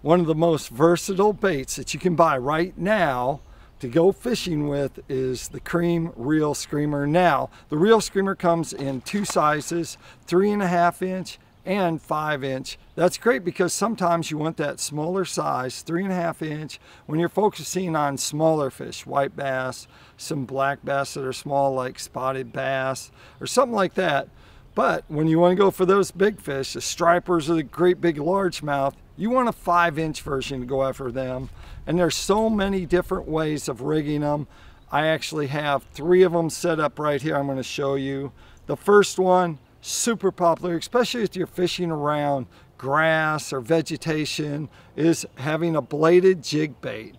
one of the most versatile baits that you can buy right now to go fishing with is the Creme Reel Scremer. Now, the Reel Scremer comes in two sizes, 3.5 inch and 5 inch. That's great because sometimes you want that smaller size, 3.5 inch, when you're focusing on smaller fish, white bass, some black bass that are small like spotted bass or something like that. But when you want to go for those big fish, the stripers or the great big largemouth, you want a 5 inch version to go after them. And there's so many different ways of rigging them. I actually have 3 of them set up right here. I'm going to show you. The first one, super popular, especially if you're fishing around grass or vegetation, is having a bladed jig bait.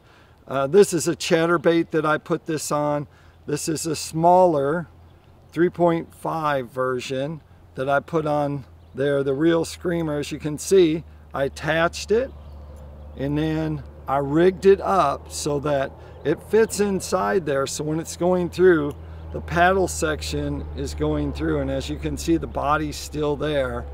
This is a chatterbait that I put this on. This is a smaller 3.5 version that I put on there, the Reel Scremer. As you can see, I attached it and then I rigged it up so that it fits inside there. So when it's going through, the paddle section is going through, and as you can see, the body's still there.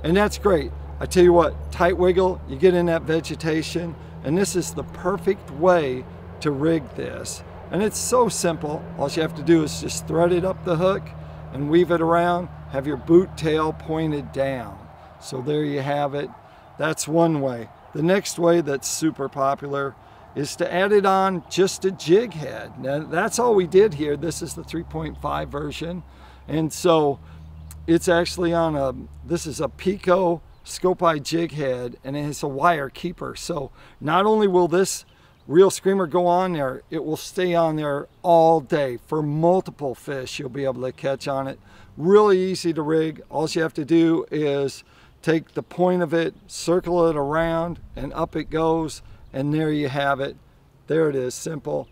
And that's great. I tell you what, tight wiggle, you get in that vegetation, and this is the perfect way to rig this. And it's so simple. All you have to do is just thread it up the hook and weave it around, have your boot tail pointed down. So there you have it. That's one way. The next way that's super popular is to add it on just a jig head. Now that's all we did here. This is the 3.5 version. And so it's actually on this is a Pico scope eye jig head, and it has a wire keeper. So not only will this Reel Scremer go on there, it will stay on there all day for multiple fish you'll be able to catch on it. Really easy to rig. All you have to do is take the point of it, circle it around, and up it goes, and there you have it. There it is, simple.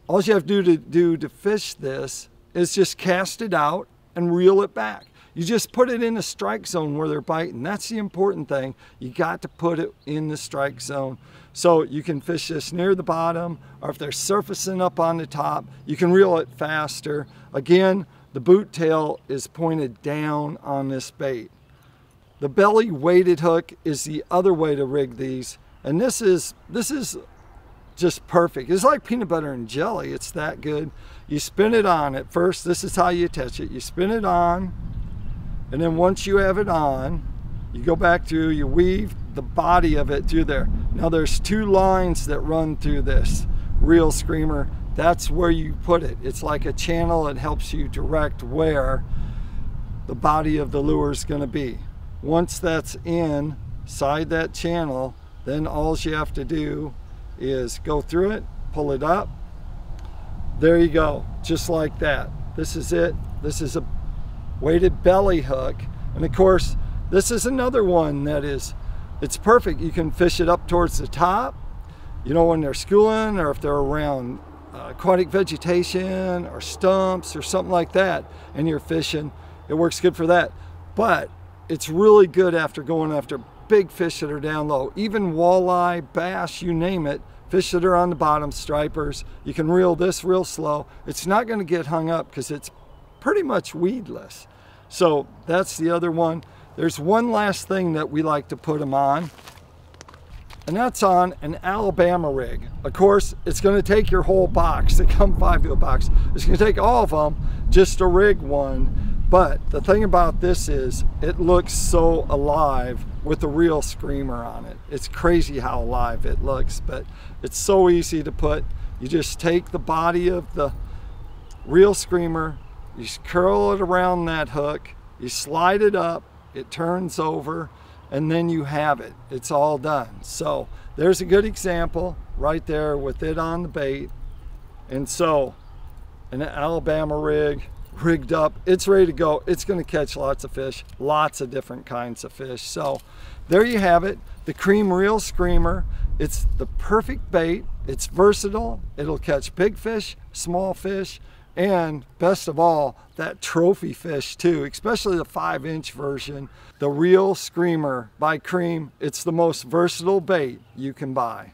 All you have to do to fish this is just cast it out and reel it back. You just put it in the strike zone where they're biting. That's the important thing. You got to put it in the strike zone. So you can fish this near the bottom, or if they're surfacing up on the top, you can reel it faster. Again, the boot tail is pointed down on this bait. The belly weighted hook is the other way to rig these. And this is just perfect. It's like peanut butter and jelly. It's that good. You spin it on at first. This is how you attach it. You spin it on, and then once you have it on, you go back through, you weave the body of it through there. Now there's 2 lines that run through this Reel Scremer. That's where you put it. It's like a channel. It helps you direct where the body of the lure is going to be. Once that's inside that channel, then all you have to do is go through it, pull it up. There you go, just like that. This is it. This is a weighted belly hook. And of course, this is another one that it's perfect. You can fish it up towards the top, you know, when they're schooling, or if they're around aquatic vegetation or stumps or something like that, and you're fishing, it works good for that. But it's really good after going after big fish that are down low, even walleye, bass, you name it, fish that are on the bottom, stripers. You can reel this real slow. It's not going to get hung up because it's pretty much weedless. So that's the other one. There's one last thing that we like to put them on, and that's on an Alabama rig. Of course, it's going to take your whole box. They come 5-to-a box. It's going to take all of them just to rig one. But the thing about this is it looks so alive with the Reel Scremer on it. It's crazy how alive it looks, but it's so easy to put. You just take the body of the Reel Scremer, you curl it around that hook, you slide it up, it turns over, and then you have it. It's all done. So there's a good example right there with it on the bait. And so an Alabama rig, rigged up, it's ready to go. It's going to catch lots of fish, lots of different kinds of fish. So there you have it, the Creme Reel Scremer. It's the perfect bait. It's versatile. It'll catch big fish, small fish, and best of all, that trophy fish too, especially the 5-inch version. The Reel Scremer by Creme. It's the most versatile bait you can buy.